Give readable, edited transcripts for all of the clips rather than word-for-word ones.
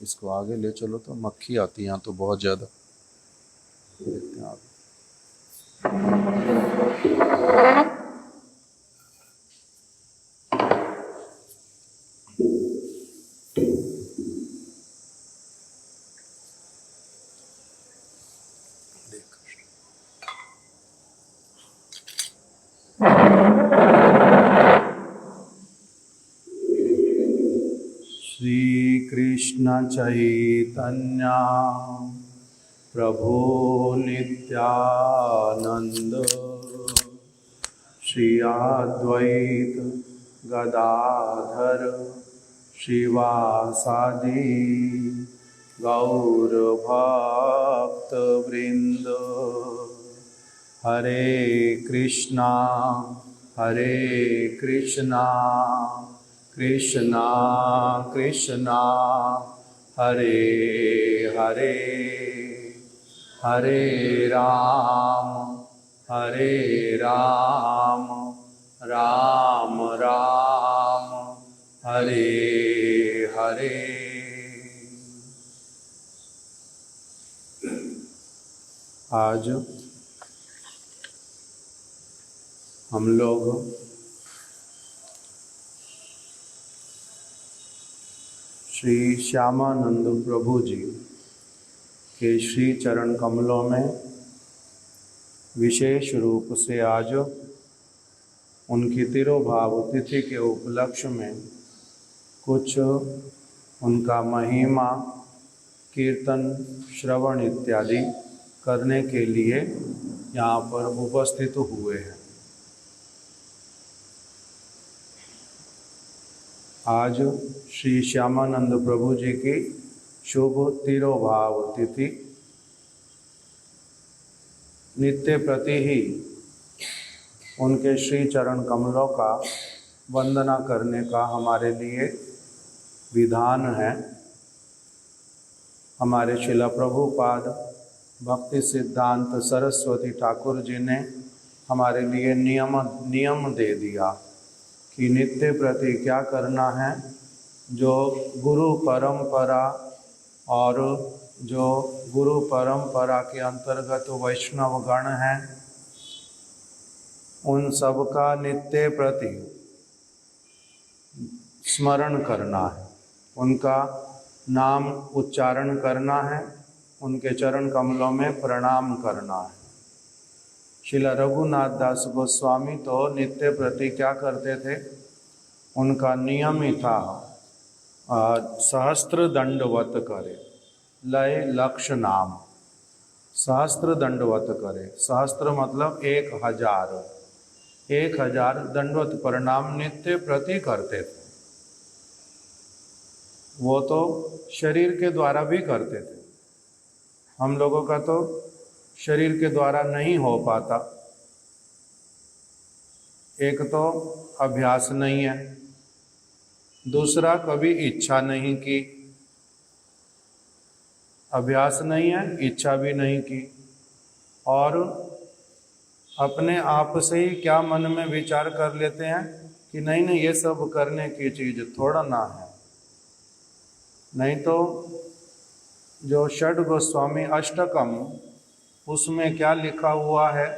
इसको आगे ले चलो तो मक्खी आती है यहाँ तो बहुत ज़्यादा। देखते हैं आगे। श्री कृष्ण चैतन्य प्रभु नित्यानंद श्री अद्वैत गदाधर शिवासादि गौर भक्त वृंद। हरे कृष्णा कृष्णा कृष्णा हरे हरे, हरे राम राम राम हरे हरे। आज हम लोग श्री श्यामानंद प्रभु जी के श्री चरण कमलों में विशेष रूप से आज उनकी तिरोभाव तिथि के उपलक्ष्य में कुछ उनका महिमा कीर्तन श्रवण इत्यादि करने के लिए यहाँ पर उपस्थित हुए हैं। आज श्री श्यामानंद प्रभु जी की शुभ तिरोभाव तिथि। नित्य प्रति ही उनके श्री चरण कमलों का वंदना करने का हमारे लिए विधान है। हमारे शिला प्रभुपाद भक्ति सिद्धांत सरस्वती ठाकुर जी ने हमारे लिए नियम दे दिया कि नित्य प्रति क्या करना है। जो गुरु परंपरा और जो गुरु परंपरा के अंतर्गत वैष्णव गण हैं, उन सब का नित्य प्रति स्मरण करना है, उनका नाम उच्चारण करना है, उनके चरण कमलों में प्रणाम करना है। श्रील रघुनाथ दास गोस्वामी तो नित्य प्रति क्या करते थे, उनका नियम ही था सहस्त्र दंडवत करे लय लक्ष नाम। सहस्त्र दंडवत करे, सहस्त्र मतलब 1000 दंडवत प्रणाम नित्य प्रति करते थे। वो तो शरीर के द्वारा भी करते थे, हम लोगों का तो शरीर के द्वारा नहीं हो पाता। एक तो अभ्यास नहीं है, दूसरा कभी इच्छा नहीं की। अभ्यास नहीं है, इच्छा भी नहीं की, और अपने आप से ही क्या मन में विचार कर लेते हैं कि नहीं नहीं ये सब करने की चीज थोड़ा ना है। नहीं तो जो षड गोस्वामी अष्टकम, उसमें क्या लिखा हुआ है,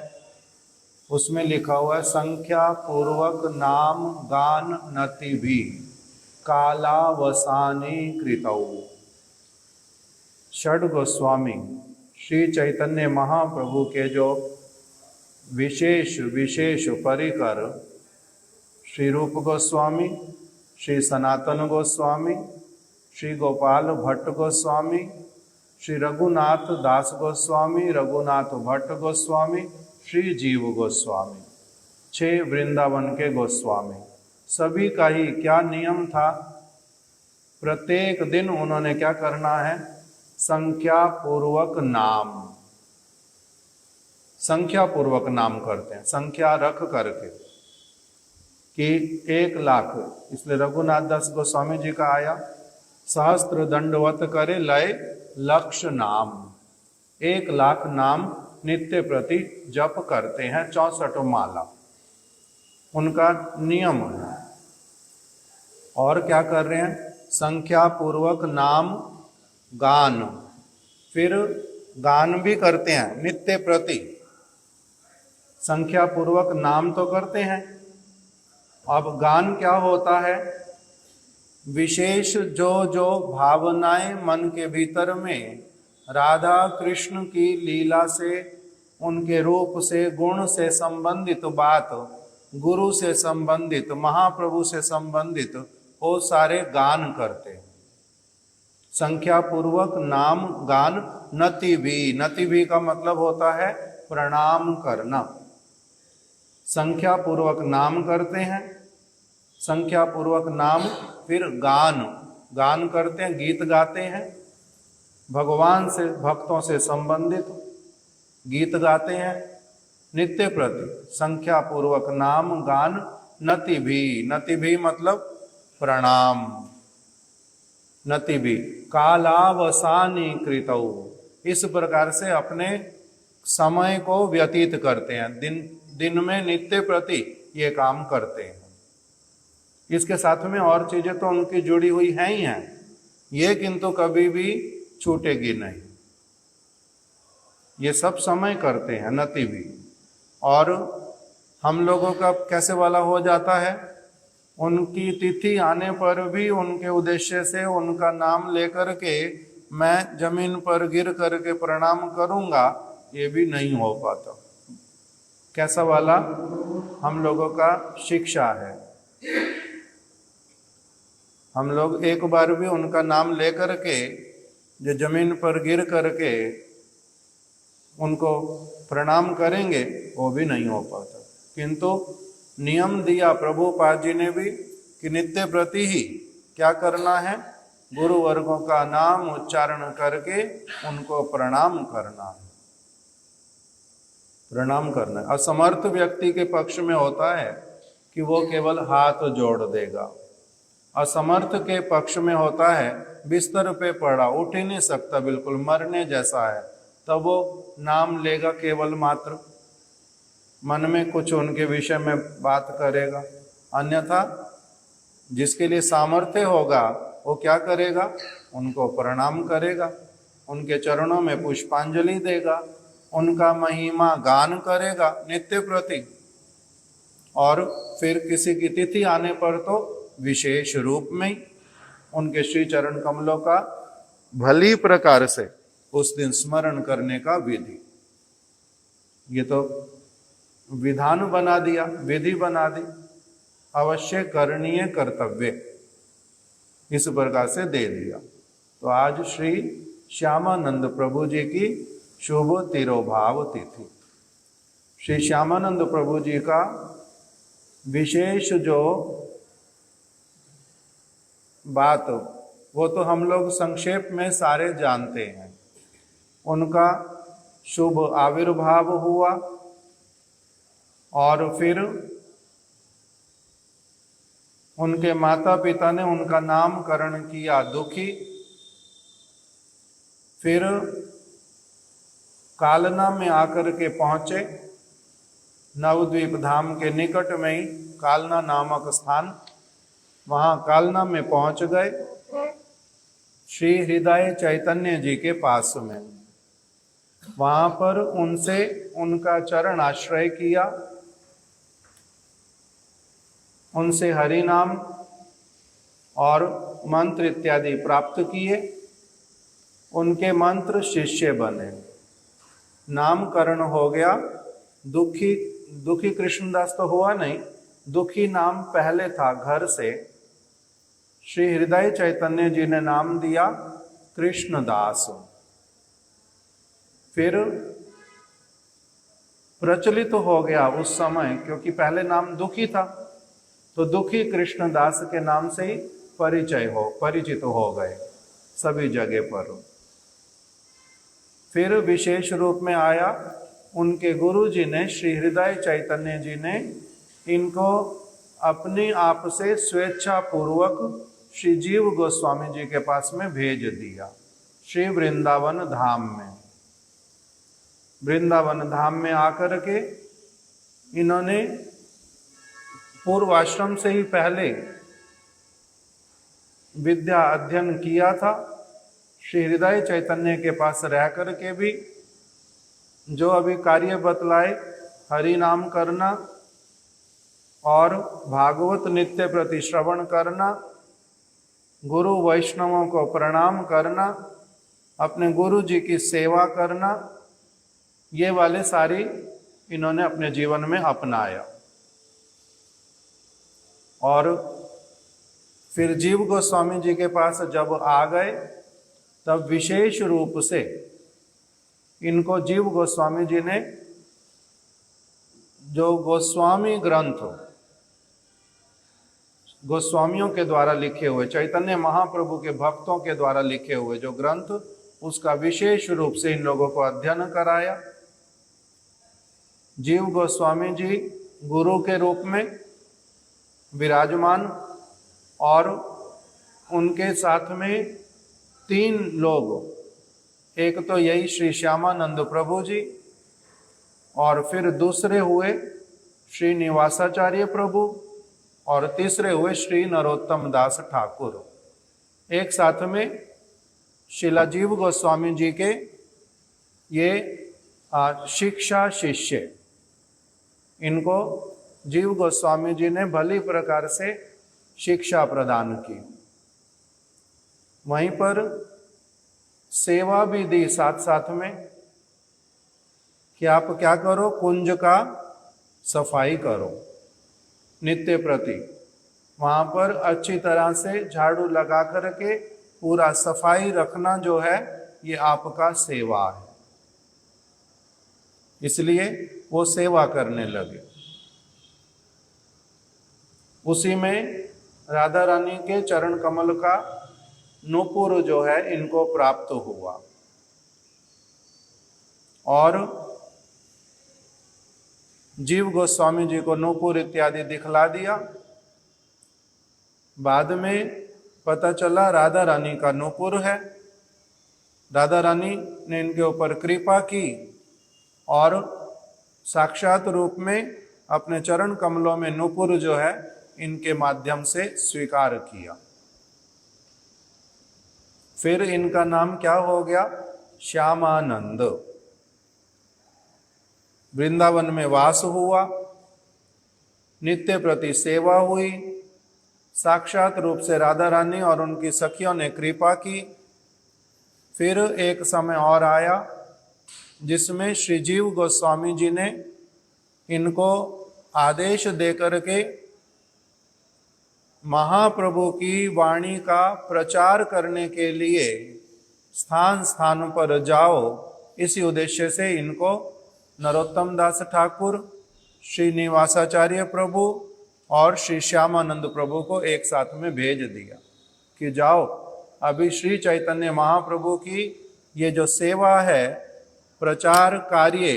उसमें लिखा हुआ है संख्या पूर्वक नाम गान नति भी कालावसानी कृतौ। षड गोस्वामी श्री चैतन्य महाप्रभु के जो विशेष परिकर श्री रूप गोस्वामी, श्री सनातन गोस्वामी, श्री गोपाल भट्ट गोस्वामी, श्री रघुनाथ दास गोस्वामी, रघुनाथ भट्ट गोस्वामी, श्री जीव गोस्वामी, 6 वृंदावन के गोस्वामी, सभी का ही क्या नियम था। प्रत्येक दिन उन्होंने क्या करना है, संख्या पूर्वक नाम करते हैं, संख्या रख करके कि 1,00,000। इसलिए रघुनाथ दास गोस्वामी जी का आया सहस्त्र दंडवत करे लय लक्ष नाम। 1,00,000 नाम नित्य प्रति जप करते हैं, 64 माला उनका नियम है। और क्या कर रहे हैं, संख्या पूर्वक नाम गान, फिर गान भी करते हैं नित्य प्रति। संख्या पूर्वक नाम तो करते हैं, अब गान क्या होता है, विशेष जो भावनाएं मन के भीतर में राधा कृष्ण की लीला से, उनके रूप से, गुण से संबंधित बात, गुरु से संबंधित, महाप्रभु से संबंधित, वो सारे गान करते हैं। संख्या पूर्वक नाम गान नति भी का मतलब होता है प्रणाम करना। संख्या पूर्वक नाम करते हैं, संख्या पूर्वक नाम, फिर गान करते हैं, गीत गाते हैं, भगवान से भक्तों से संबंधित गीत गाते हैं नित्य प्रति। संख्या पूर्वक नाम गान नति भी मतलब प्रणाम। नति भी कालावसानी कृतौ, इस प्रकार से अपने समय को व्यतीत करते हैं, दिन में नित्य प्रति ये काम करते हैं। इसके साथ में और चीजें तो उनकी जुड़ी हुई हैं ही हैं, ये किंतु कभी भी छूटेगी नहीं, ये सब समय करते हैं नति भी। और हम लोगों का कैसे वाला हो जाता है, उनकी तिथि आने पर भी उनके उद्देश्य से उनका नाम लेकर के मैं जमीन पर गिर करके प्रणाम करूंगा, ये भी नहीं हो पाता। कैसा वाला हम लोगों का शिक्षा है। हम लोग एक बार भी उनका नाम लेकर के जो जमीन पर गिर करके उनको प्रणाम करेंगे, वो भी नहीं हो पाता। किंतु नियम दिया प्रभुपाद जी ने भी कि नित्य प्रति ही क्या करना है, गुरु वर्गों का नाम उच्चारण करके उनको प्रणाम करना है। प्रणाम करना है। असमर्थ व्यक्ति के पक्ष में होता है कि वो केवल हाथ जोड़ देगा। असमर्थ के पक्ष में होता है बिस्तर पे पड़ा, उठ ही नहीं सकता, बिल्कुल मरने जैसा है, तब वो नाम लेगा, केवल मात्र मन में कुछ उनके विषय में बात करेगा। अन्यथा जिसके लिए सामर्थ्य होगा वो क्या करेगा, उनको प्रणाम करेगा, उनके चरणों में पुष्पांजलि देगा, उनका महिमा गान करेगा नित्य प्रति। और फिर किसी की तिथि आने पर तो विशेष रूप में ही उनके श्री चरण कमलों का भली प्रकार से उस दिन स्मरण करने का विधि। ये तो विधान बना दिया, विधि बना दी, अवश्य करणीय कर्तव्य इस प्रकार से दे दिया। तो आज श्री श्यामानंद प्रभु जी की शुभ तिरोभाव तिथि। श्री श्यामानंद प्रभु जी का विशेष जो बात, वो तो हम लोग संक्षेप में सारे जानते हैं। उनका शुभ आविर्भाव हुआ और फिर उनके माता पिता ने उनका नामकरण किया दुखी। फिर कालना में आकर के पहुंचे, नवद्वीप धाम के निकट में ही कालना नामक स्थान, वहां कालना में पहुंच गए श्री हृदय चैतन्य जी के पास में। वहां पर उनसे उनका चरण आश्रय किया, उनसे हरि नाम और मंत्र इत्यादि प्राप्त किए, उनके मंत्र शिष्य बने, नामकरण हो गया। दुखी कृष्णदास तो हुआ नहीं, दुखी नाम पहले था घर से। श्री हृदय चैतन्य जी ने नाम दिया कृष्णदास। फिर प्रचलित हो गया उस समय, क्योंकि पहले नाम दुखी था, तो दुखी कृष्णदास के नाम से ही परिचित हो गए सभी जगह पर। फिर विशेष रूप में आया, उनके गुरु जी ने, श्री हृदय चैतन्य जी ने इनको अपने आप से स्वेच्छा पूर्वक श्री जीव गोस्वामी जी के पास में भेज दिया, श्री वृंदावन धाम में। वृंदावन धाम में आकर के इन्होंने पूर्व आश्रम से ही पहले विद्या अध्ययन किया था। श्री हृदय चैतन्य के पास रह करके भी जो अभी कार्य बतलाए, हरि नाम करना और भागवत नित्य प्रति श्रवण करना, गुरु वैष्णवों को प्रणाम करना, अपने गुरु जी की सेवा करना, ये वाले सारी इन्होंने अपने जीवन में अपनाया। और फिर जीव गोस्वामी जी के पास जब आ गए, तब विशेष रूप से इनको जीव गोस्वामी जी ने जो गोस्वामी ग्रंथ, गोस्वामियों के द्वारा लिखे हुए, चैतन्य महाप्रभु के भक्तों के द्वारा लिखे हुए जो ग्रंथ, उसका विशेष रूप से इन लोगों को अध्ययन कराया। जीव गोस्वामी जी गुरु के रूप में विराजमान, और उनके साथ में 3 लोग, एक तो यही श्री श्यामानंद प्रभु जी, और फिर दूसरे हुए श्री निवासाचार्य प्रभु, और तीसरे हुए श्री नरोत्तम दास ठाकुर। एक साथ में शिला जीव गोस्वामी जी के ये शिक्षा शिष्य, इनको जीव गोस्वामी जी ने भली प्रकार से शिक्षा प्रदान की। वहीं पर सेवा भी दी साथ साथ में कि आप क्या करो, कुंज का सफाई करो नित्य प्रति। वहां पर अच्छी तरह से झाड़ू लगा करके पूरा सफाई रखना जो है ये आपका सेवा है, इसलिए वो सेवा करने लगे। उसी में राधा रानी के चरण कमल का नूपुर जो है इनको प्राप्त हुआ और जीव गोस्वामी जी को नूपुर इत्यादि दिखला दिया। बाद में पता चला राधा रानी का नूपुर है। राधा रानी ने इनके ऊपर कृपा की और साक्षात रूप में अपने चरण कमलों में नूपुर जो है इनके माध्यम से स्वीकार किया। फिर इनका नाम क्या हो गया? श्यामानंद। वृंदावन में वास हुआ, नित्य प्रति सेवा हुई, साक्षात रूप से राधा रानी और उनकी सखियों ने कृपा की। फिर एक समय और आया जिसमें श्री जीव गोस्वामी जी ने इनको आदेश देकर के महाप्रभु की वाणी का प्रचार करने के लिए स्थान स्थान पर जाओ, इसी उद्देश्य से इनको नरोत्तम दास ठाकुर, श्री निवासाचार्य प्रभु और श्री श्यामानंद प्रभु को एक साथ में भेज दिया कि जाओ, अभी श्री चैतन्य महाप्रभु की ये जो सेवा है, प्रचार कार्य,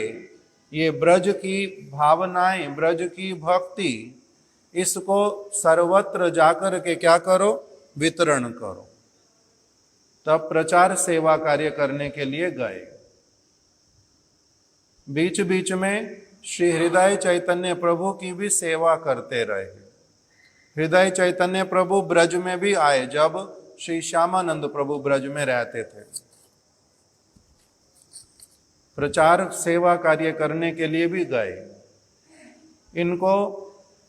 ये ब्रज की भावनाएं, ब्रज की भक्ति, इसको सर्वत्र जाकर के क्या करो? वितरण करो। तब प्रचार सेवा कार्य करने के लिए गए। बीच बीच में श्री हृदय चैतन्य प्रभु की भी सेवा करते रहे। हृदय चैतन्य प्रभु ब्रज में भी आए जब श्री श्यामानंद प्रभु ब्रज में रहते थे। प्रचार सेवा कार्य करने के लिए भी गए। इनको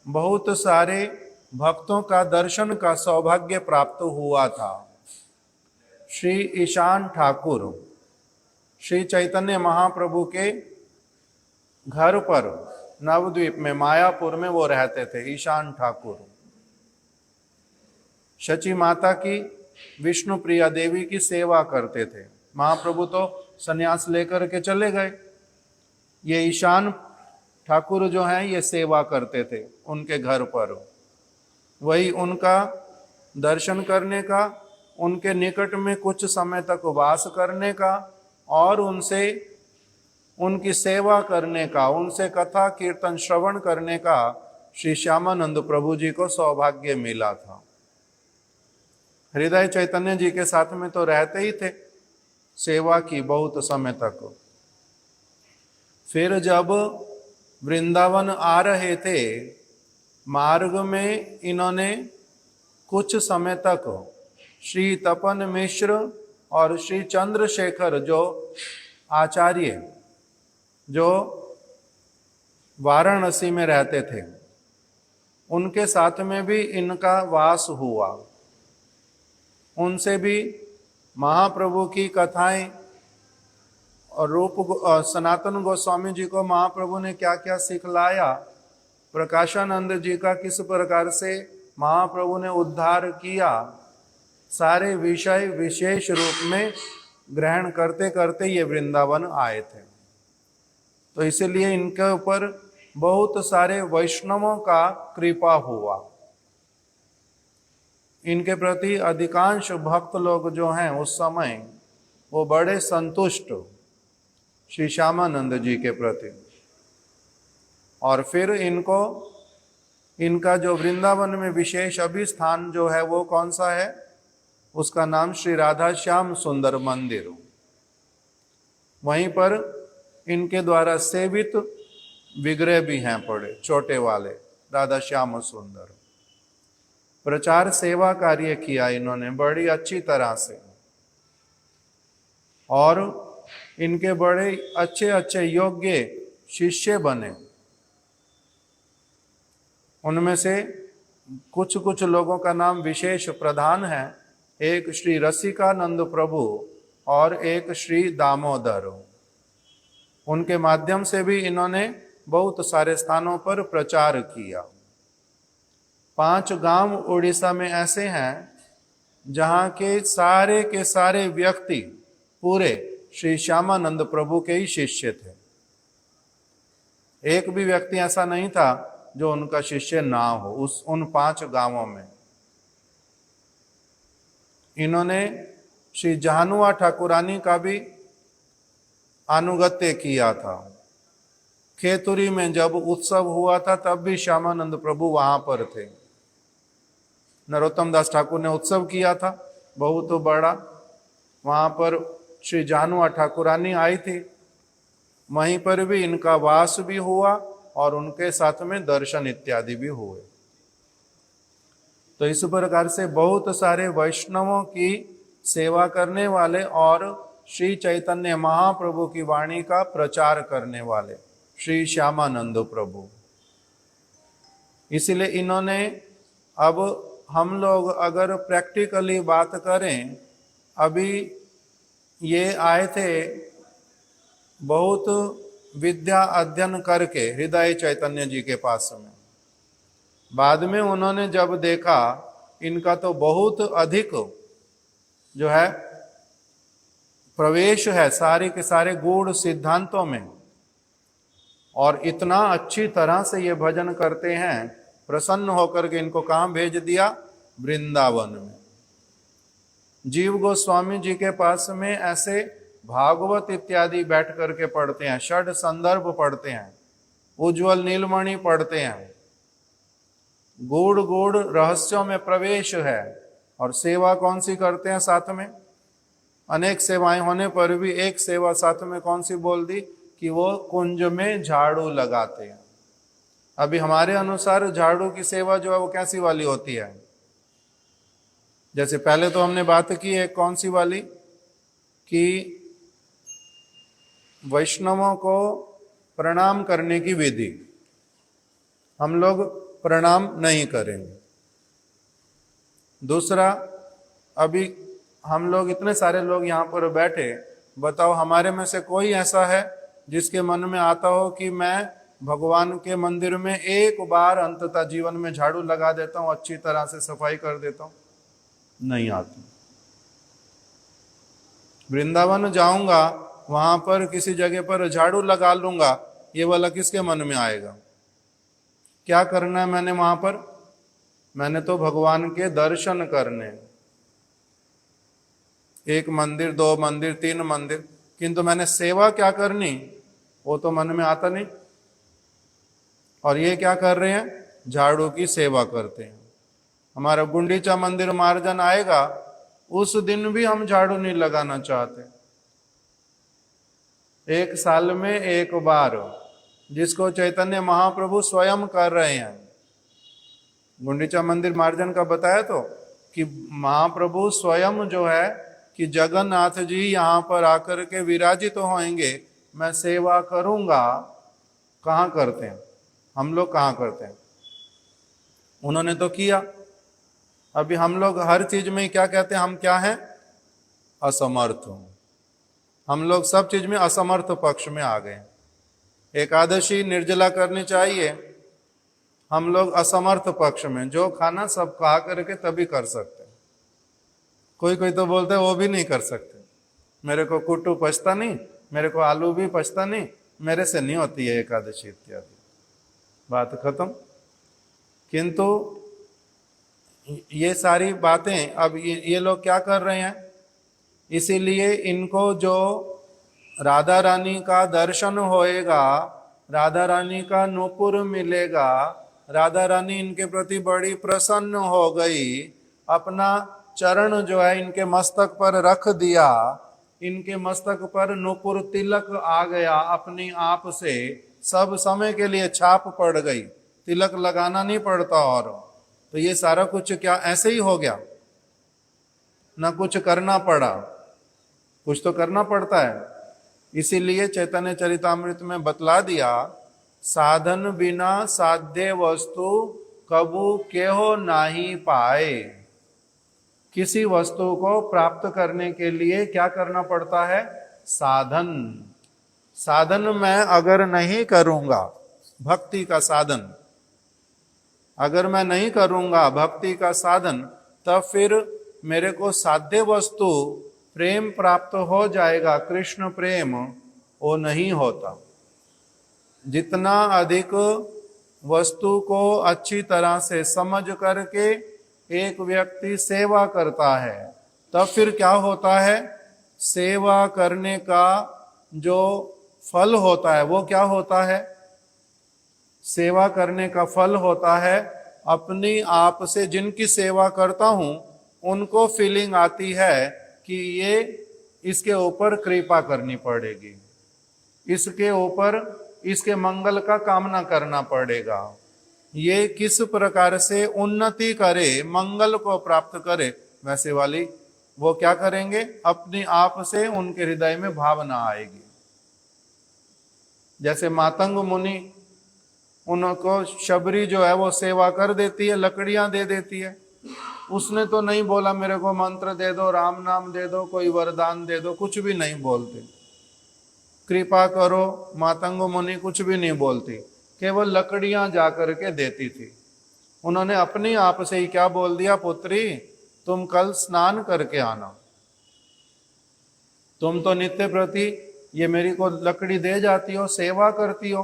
बहुत सारे भक्तों का दर्शन का सौभाग्य प्राप्त हुआ था। श्री ईशान ठाकुर श्री चैतन्य महाप्रभु के घर पर नवद्वीप में मायापुर में वो रहते थे। ईशान ठाकुर शची माता की, विष्णु प्रिया देवी की सेवा करते थे। महाप्रभु तो संन्यास लेकर के चले गए, ये ईशान ठाकुर जो हैं ये सेवा करते थे उनके घर पर। वही उनका दर्शन करने का, उनके निकट में कुछ समय तक वास करने का और उनसे उनकी सेवा करने का, उनसे कथा कीर्तन श्रवण करने का श्री श्यामानंद प्रभु जी को सौभाग्य मिला था। हृदय चैतन्य जी के साथ में तो रहते ही थे, सेवा की बहुत समय तक। फिर जब वृंदावन आ रहे थे, मार्ग में इन्होंने कुछ समय तक श्री तपन मिश्र और श्री चंद्रशेखर जो आचार्य जो वाराणसी में रहते थे, उनके साथ में भी इनका वास हुआ। उनसे भी महाप्रभु की कथाएं और सनातन गोस्वामी जी को महाप्रभु ने क्या क्या सिखलाया, प्रकाशानंद जी का किस प्रकार से महाप्रभु ने उद्धार किया, सारे विषय विशेष रूप में ग्रहण करते करते ये वृंदावन आए थे। तो इसीलिए इनके ऊपर बहुत सारे वैष्णवों का कृपा हुआ। इनके प्रति अधिकांश भक्त लोग जो हैं उस समय वो बड़े संतुष्ट श्री श्यामानंद जी के प्रति। और फिर इनको, इनका जो वृंदावन में विशेष अभी स्थान जो है वो कौन सा है? उसका नाम श्री राधा श्याम सुंदर मंदिर। वहीं पर इनके द्वारा सेवित विग्रह भी हैं पड़े, छोटे वाले राधा श्याम सुंदर। प्रचार सेवा कार्य किया इन्होंने बड़ी अच्छी तरह से और इनके बड़े अच्छे अच्छे योग्य शिष्य बने। उनमें से कुछ कुछ लोगों का नाम विशेष प्रधान है। एक श्री रसिकानंद प्रभु और एक श्री दामोदर। उनके माध्यम से भी इन्होंने बहुत सारे स्थानों पर प्रचार किया। 5 गांव उड़ीसा में ऐसे हैं जहां के सारे व्यक्ति पूरे श्री श्यामानंद प्रभु के ही शिष्य थे। एक भी व्यक्ति ऐसा नहीं था जो उनका शिष्य ना हो उन 5 गांवों में। इन्होंने श्री जहानुआ ठाकुरानी का भी अनुगत्य किया था। खेतुरी में जब उत्सव हुआ था तब भी श्यामानंद प्रभु वहां पर थे। नरोत्तम दास ठाकुर ने उत्सव किया था बहुत बड़ा, वहां पर श्री जहानुआ ठाकुरानी आई थी। वहीं पर भी इनका वास भी हुआ और उनके साथ में दर्शन इत्यादि भी हुए। तो इस प्रकार से बहुत सारे वैष्णवों की सेवा करने वाले और श्री चैतन्य महाप्रभु की वाणी का प्रचार करने वाले श्री श्यामानंद प्रभु। इसलिए इन्होंने, अब हम लोग अगर प्रैक्टिकली बात करें, अभी ये आए थे बहुत विद्या अध्ययन करके हृदय चैतन्य जी के पास में। बाद में उन्होंने जब देखा इनका तो बहुत अधिक जो है प्रवेश है सारे के सारे गूढ़ सिद्धांतों में, और इतना अच्छी तरह से ये भजन करते हैं, प्रसन्न होकर के इनको कहाँ भेज दिया? वृंदावन में। जीव गोस्वामी जी के पास में ऐसे भागवत इत्यादि बैठ करके पढ़ते हैं, षड संदर्भ पढ़ते हैं, उज्जवल नीलमणि पढ़ते हैं, गूढ़ गूढ़ रहस्यों में प्रवेश है। और सेवा कौन सी करते हैं साथ में? अनेक सेवाएं होने पर भी एक सेवा साथ में कौन सी बोल दी कि वो कुंज में झाड़ू लगाते हैं। अभी हमारे अनुसार झाड़ू की सेवा जो है वो कैसी वाली होती है? जैसे पहले तो हमने बात की है कौन सी वाली, कि वैष्णवों को प्रणाम करने की विधि। हम लोग प्रणाम नहीं करेंगे। दूसरा, अभी हम लोग इतने सारे लोग यहाँ पर बैठे, बताओ हमारे में से कोई ऐसा है जिसके मन में आता हो कि मैं भगवान के मंदिर में एक बार अंततः जीवन में झाड़ू लगा देता हूं, अच्छी तरह से सफाई कर देता हूं? नहीं आती। वृंदावन जाऊंगा, वहां पर किसी जगह पर झाड़ू लगा लूंगा, ये वाला किसके मन में आएगा? क्या करना है मैंने वहां पर? मैंने तो भगवान के दर्शन करने, 1 मंदिर 2 मंदिर 3 मंदिर, किंतु मैंने सेवा क्या करनी वो तो मन में आता नहीं। और ये क्या कर रहे हैं? झाड़ू की सेवा करते हैं। हमारा गुंडीचा मंदिर मार्जन आएगा, उस दिन भी हम झाड़ू नहीं लगाना चाहते। 1 साल में 1 बार, जिसको चैतन्य महाप्रभु स्वयं कर रहे हैं। गुंडीचा मंदिर मार्जन का बताया तो कि महाप्रभु स्वयं जो है कि जगन्नाथ जी यहाँ पर आकर के विराजित तो होंगे, मैं सेवा करूंगा। कहाँ करते हैं हम लोग? कहाँ करते हैं? उन्होंने तो किया। अभी हम लोग हर चीज में क्या कहते हैं? हम क्या हैं? असमर्थ हूं। हम लोग सब चीज में असमर्थ पक्ष में आ गए। एकादशी निर्जला करनी चाहिए, हम लोग असमर्थ पक्ष में, जो खाना सब खा करके तभी कर सकते हैं। कोई कोई तो बोलते हैं वो भी नहीं कर सकते, मेरे को कुट्टू पचता नहीं, मेरे को आलू भी पचता नहीं, मेरे से नहीं होती है एकादशी इत्यादि, बात खत्म। किंतु ये सारी बातें अब ये लोग क्या कर रहे हैं? इसीलिए इनको जो राधा रानी का दर्शन होएगा, राधा रानी का नूपुर मिलेगा, राधा रानी इनके प्रति बड़ी प्रसन्न हो गई, अपना चरण जो है इनके मस्तक पर रख दिया, इनके मस्तक पर नूपुर तिलक आ गया अपनी आप से, सब समय के लिए छाप पड़ गई, तिलक लगाना नहीं पड़ता। और तो ये सारा कुछ क्या ऐसे ही हो गया? ना कुछ करना पड़ा, कुछ तो करना पड़ता है। इसीलिए चैतन्य चरितामृत में बतला दिया, साधन बिना साध्य वस्तु कबू केहो नाही पाए। किसी वस्तु को प्राप्त करने के लिए क्या करना पड़ता है? साधन। साधन मैं अगर नहीं करूंगा, भक्ति का साधन अगर मैं नहीं करूंगा, भक्ति का साधन, तब फिर मेरे को साध्य वस्तु प्रेम प्राप्त हो जाएगा, कृष्ण प्रेम वो नहीं होता। जितना अधिक वस्तु को अच्छी तरह से समझ करके एक व्यक्ति सेवा करता है, तब फिर क्या होता है? सेवा करने का जो फल होता है वो क्या होता है? सेवा करने का फल होता है अपनी आप से जिनकी सेवा करता हूं उनको फीलिंग आती है कि ये इसके ऊपर कृपा करनी पड़ेगी, इसके ऊपर इसके मंगल का कामना करना पड़ेगा, ये किस प्रकार से उन्नति करे, मंगल को प्राप्त करे, वैसे वाली वो क्या करेंगे? अपने आप से उनके हृदय में भावना आएगी। जैसे मातंग मुनि, उनको शबरी जो है वो सेवा कर देती है, लकड़ियां दे देती है। उसने तो नहीं बोला मेरे को मंत्र दे दो, राम नाम दे दो, कोई वरदान दे दो, कुछ भी नहीं बोलते। कृपा करो, मातंग मुनि कुछ भी नहीं बोलती, केवल लकड़ियां जा करके देती थी। उन्होंने अपने आप से ही क्या बोल दिया? पुत्री तुम कल स्नान करके आना, तुम तो नित्य प्रति ये मेरी को लकड़ी दे जाती हो, सेवा करती हो,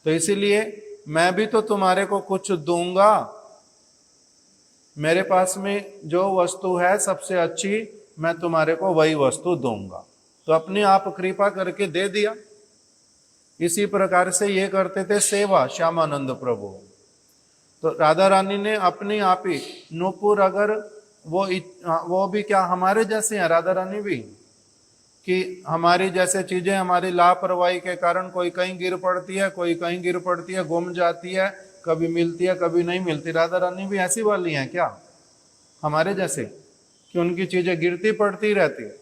तो इसीलिए मैं भी तो तुम्हारे को कुछ दूंगा। मेरे पास में जो वस्तु है सबसे अच्छी, मैं तुम्हारे को वही वस्तु दूंगा। तो अपने आप कृपा करके दे दिया। इसी प्रकार से ये करते थे सेवा श्यामानंद प्रभु। तो राधा रानी ने अपने आप ही नूपुर, अगर वो भी क्या हमारे जैसे हैं, राधा रानी भी, कि हमारी जैसे चीजें हमारी लापरवाही के कारण कोई कहीं गिर पड़ती है, कोई कहीं गिर पड़ती है, गुम जाती है, कभी मिलती है कभी नहीं मिलती। राधा रानी भी ऐसी वाली हैं क्या हमारे जैसे, कि उनकी चीजें गिरती पड़ती रहती है?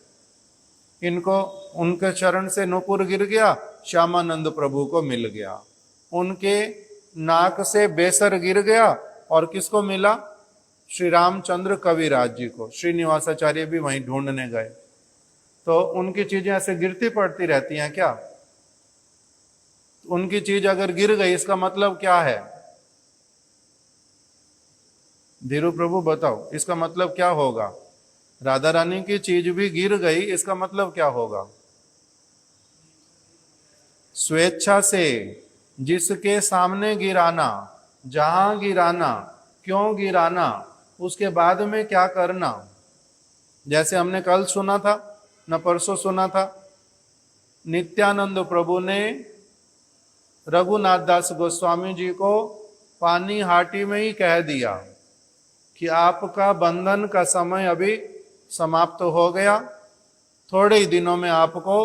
इनको उनके चरण से नूपुर गिर गया, श्यामानंद प्रभु को मिल गया। उनके नाक से बेसर गिर गया और किसको मिला? श्री रामचंद्र कविराज जी को। श्रीनिवासाचार्य भी वहीं ढूंढने गए। तो उनकी चीजें ऐसे गिरती पड़ती रहती हैं क्या? उनकी चीज अगर गिर गई इसका मतलब क्या है? धीरू प्रभु बताओ, इसका मतलब क्या होगा? राधा रानी की चीज भी गिर गई, इसका मतलब क्या होगा? स्वेच्छा से जिसके सामने गिराना, जहां गिराना, क्यों गिराना, उसके बाद में क्या करना। जैसे हमने कल सुना था, न परसों सुना था, नित्यानंद प्रभु ने रघुनाथ दास गोस्वामी जी को पानी हाटी में ही कह दिया कि आपका बंधन का समय अभी समाप्त हो गया, थोड़े ही दिनों में आपको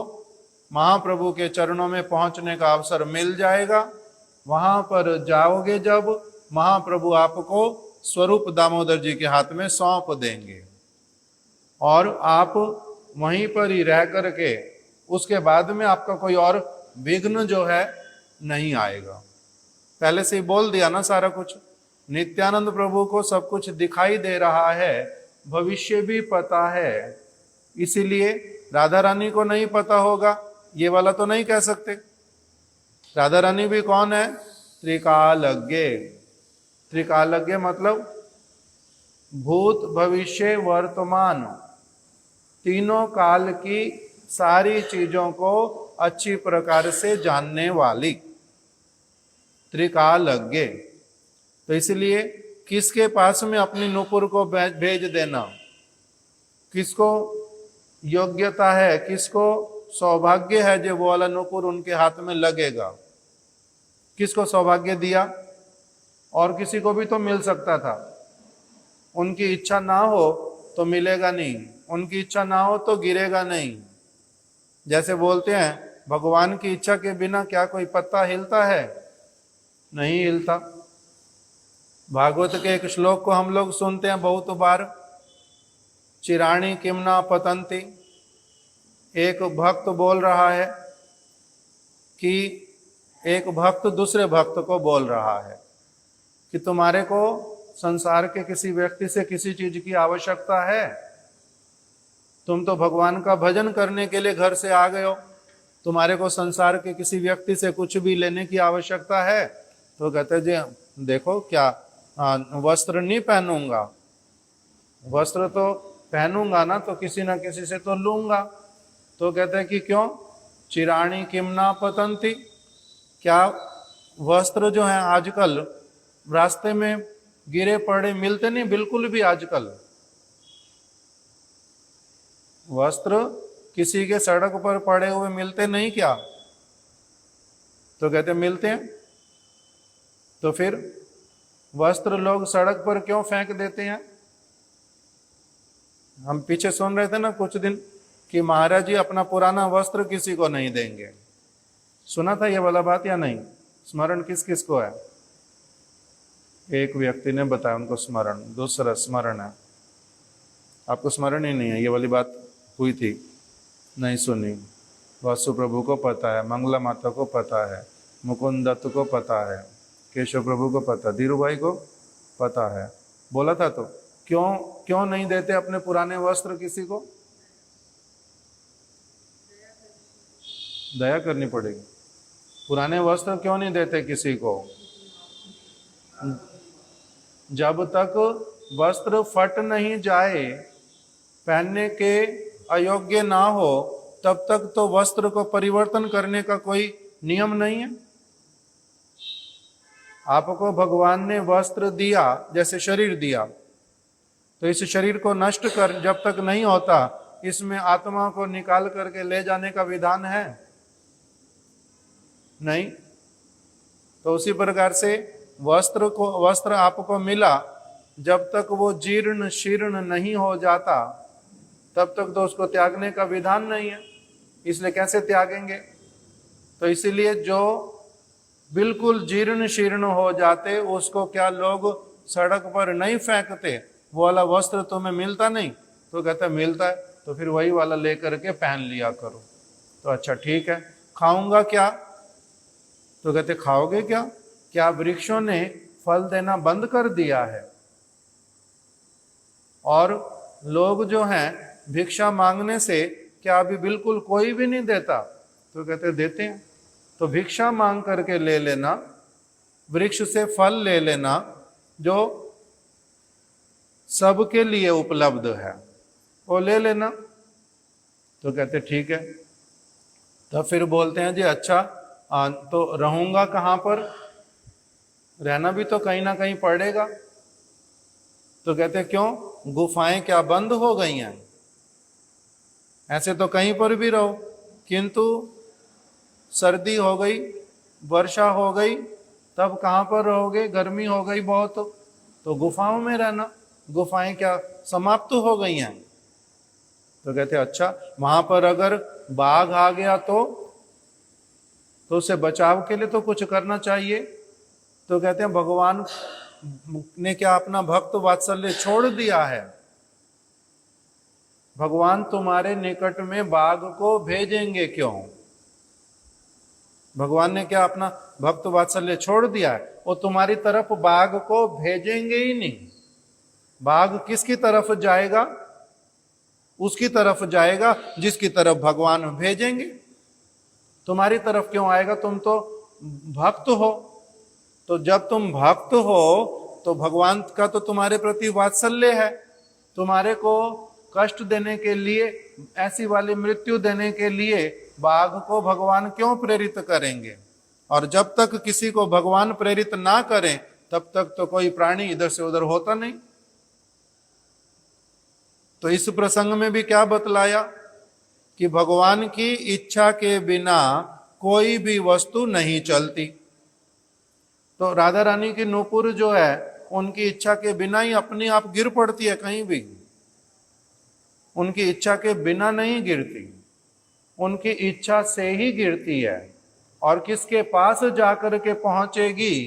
महाप्रभु के चरणों में पहुंचने का अवसर मिल जाएगा। वहां पर जाओगे जब, महाप्रभु आपको स्वरूप दामोदर जी के हाथ में सौंप देंगे और आप वहीं पर ही रह करके उसके बाद में आपका कोई और विघ्न जो है नहीं आएगा। पहले से ही बोल दिया ना सारा कुछ। नित्यानंद प्रभु को सब कुछ दिखाई दे रहा है, भविष्य भी पता है, इसीलिए राधा रानी को नहीं पता होगा ये वाला तो नहीं कह सकते। राधा रानी भी कौन है? त्रिकालज्ञ। त्रिकालज्ञ मतलब भूत भविष्य वर्तमान तीनों काल की सारी चीजों को अच्छी प्रकार से जानने वाली, त्रिकालज्ञ। तो इसलिए किसके पास में अपनी नूपुर को भेज देना, किसको योग्यता है, किसको सौभाग्य है जो वो वाला नूपुर उनके हाथ में लगेगा, किसको सौभाग्य दिया? और किसी को भी तो मिल सकता था। उनकी इच्छा ना हो तो मिलेगा नहीं, उनकी इच्छा ना हो तो गिरेगा नहीं। जैसे बोलते हैं भगवान की इच्छा के बिना क्या कोई पत्ता हिलता है? नहीं हिलता। भागवत के एक श्लोक को हम लोग सुनते हैं बहुत बार, चिराणी किमना पतंती। एक भक्त बोल रहा है कि एक भक्त दूसरे भक्त को बोल रहा है कि तुम्हारे को संसार के किसी व्यक्ति से किसी चीज की आवश्यकता है? तुम तो भगवान का भजन करने के लिए घर से आ गए हो, तुम्हारे को संसार के किसी व्यक्ति से कुछ भी लेने की आवश्यकता है? तो कहते जी देखो क्या वस्त्र नहीं पहनूंगा, वस्त्र तो पहनूंगा ना तो किसी ना किसी से तो लूंगा। तो कहते हैं कि क्यों? चिराणी किमना पतंती, क्या वस्त्र जो है आजकल रास्ते में गिरे पड़े मिलते नहीं, बिल्कुल भी आजकल वस्त्र किसी के सड़क पर पड़े हुए मिलते नहीं क्या? तो कहते मिलते हैं। तो फिर वस्त्र लोग सड़क पर क्यों फेंक देते हैं? हम पीछे सुन रहे थे ना कुछ दिन कि महाराज जी अपना पुराना वस्त्र किसी को नहीं देंगे। सुना था ये वाला बात या नहीं? स्मरण किस किस को है? एक व्यक्ति ने बताया उनको स्मरण, दूसरा स्मरण है, आपको स्मरण ही नहीं है। ये वाली बात हुई थी, नहीं सुनी। वासु प्रभु को पता है, मंगला माता को पता है, मुकुंद दत्त को पता है, केशव प्रभु को पता, धीरू भाई को पता है। बोला था तो क्यों नहीं देते अपने पुराने वस्त्र किसी को? दया करनी पड़ेगी। पुराने वस्त्र क्यों नहीं देते किसी को? जब तक वस्त्र फट नहीं जाए, पहनने के अयोग्य ना हो, तब तक तो वस्त्र को परिवर्तन करने का कोई नियम नहीं है। आपको भगवान ने वस्त्र दिया, जैसे शरीर दिया, तो इस शरीर को नष्ट कर जब तक नहीं होता, इसमें आत्मा को निकाल करके ले जाने का विधान है नहीं। तो उसी प्रकार से वस्त्र आपको मिला, जब तक वो जीर्ण शीर्ण नहीं हो जाता तब तक तो उसको त्यागने का विधान नहीं है। इसलिए कैसे त्यागेंगे? तो इसीलिए जो बिल्कुल जीर्ण शीर्ण हो जाते उसको क्या लोग सड़क पर नहीं फेंकते? वो वाला वस्त्र तुम्हें मिलता नहीं? तो कहते मिलता है, तो फिर वही वाला लेकर के पहन लिया करो। तो अच्छा ठीक है, खाऊंगा क्या? तो कहते खाओगे क्या? क्या वृक्षों ने फल देना बंद कर दिया है? और लोग जो हैं भिक्षा मांगने से क्या अभी बिल्कुल कोई भी नहीं देता? तो कहते देते हैं। तो भिक्षा मांग करके ले लेना, वृक्ष से फल ले लेना जो सबके लिए उपलब्ध है, वो ले लेना। तो कहते ठीक है। तो फिर बोलते हैं जी अच्छा तो रहूंगा कहाँ पर? रहना भी तो कहीं ना कहीं पड़ेगा। तो कहते क्यों? गुफाएं क्या बंद हो गई हैं? ऐसे तो कहीं पर भी रहो, किंतु सर्दी हो गई, वर्षा हो गई, तब कहाँ पर रहोगे? गर्मी हो गई बहुत, तो गुफाओं में रहना। गुफाएं क्या समाप्त हो गई हैं? तो कहते अच्छा, वहां पर अगर बाघ आ गया तो उससे बचाव के लिए तो कुछ करना चाहिए। तो कहते हैं भगवान ने क्या अपना भक्त वात्सल्य छोड़ दिया है? भगवान तुम्हारे निकट में बाघ को भेजेंगे क्यों? भगवान ने क्या अपना भक्त वात्सल्य छोड़ दिया है? वो तुम्हारी तरफ बाघ को भेजेंगे ही नहीं। बाघ किसकी तरफ जाएगा? उसकी तरफ जाएगा जिसकी तरफ भगवान भेजेंगे। तुम्हारी तरफ क्यों आएगा? तुम तो भक्त हो। तो जब तुम भक्त हो तो भगवान का तो तुम्हारे प्रति वात्सल्य है। तुम्हारे को कष्ट देने के लिए, ऐसी वाली मृत्यु देने के लिए बाघ को भगवान क्यों प्रेरित करेंगे? और जब तक किसी को भगवान प्रेरित ना करें तब तक तो कोई प्राणी इधर से उधर होता नहीं। तो इस प्रसंग में भी क्या बतलाया कि भगवान की इच्छा के बिना कोई भी वस्तु नहीं चलती। तो राधा रानी की नूपुर जो है उनकी इच्छा के बिना ही अपने आप गिर पड़ती है, कहीं भी उनकी इच्छा के बिना नहीं गिरती, उनकी इच्छा से ही गिरती है। और किसके पास जाकर के पहुंचेगी,